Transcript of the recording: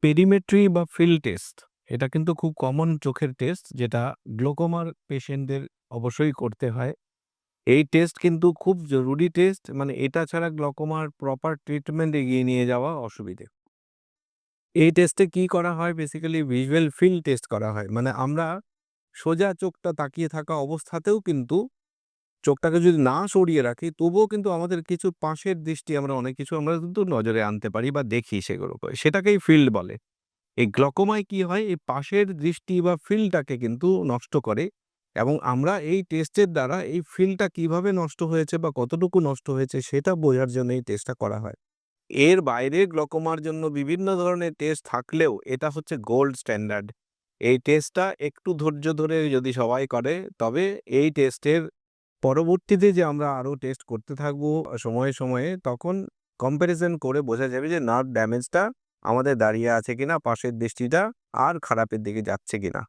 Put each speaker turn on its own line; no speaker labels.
Perimetry বা field test এটা কিন্তু খুব কমন চোখের টেস্ট যেটা গ্লোকোমার পেশেন্টদের অবশ্যই করতে হয়। এই টেস্ট কিন্তু খুব জরুরি টেস্ট, মানে এটা ছাড়া গ্লোকোমার প্রপার ট্রিটমেন্ট এগিয়ে নিয়ে যাওয়া অসুবিধে। এই টেস্টে কি করা হয়? বেসিক্যালি ভিজুয়াল ফিল্ড টেস্ট করা হয়। মানে আমরা সোজা চোখটা তাকিয়ে থাকা অবস্থাতেও কিন্তু চোখটাকে যদি না সরিয়ে রাখি তবুও কিন্তু আমাদের কিছু পাশের দৃষ্টি আমরা অনেক কিছু আমরা কিন্তু নজরে আনতে পারি বা দেখি সেগুলোকে। সেটাকেই ফিল্ড বলে। এই গ্লকোমায় কি হয়? এই পাশের দৃষ্টি বা ফিল্ডটাকে কিন্তু নষ্ট করে এবং আমরা এই টেস্টের দ্বারা এই ফিল্ডটা কিভাবে নষ্ট হয়েছে বা কতটুকু নষ্ট হয়েছে সেটা বোঝার জন্য এই টেস্টটা করা হয়। এর বাইরে গ্লকোমার জন্য বিভিন্ন ধরনের টেস্ট থাকলেও এটা হচ্ছে গোল্ড স্ট্যান্ডার্ড। এই টেস্টটা একটু ধৈর্য ধরে যদি সবাই করে তবে এই টেস্টের পরবর্তীতে যে আমরা আরো টেস্ট করতে থাকবো সময়ে, সময়ে তখন কম্প্যারিজন করে বোঝা যাবে যে নার্ভ ড্যামেজটা আমাদের দাঁড়িয়ে আছে কিনা, পাশের দৃষ্টিটা আর খারাপের দিকে যাচ্ছে কিনা।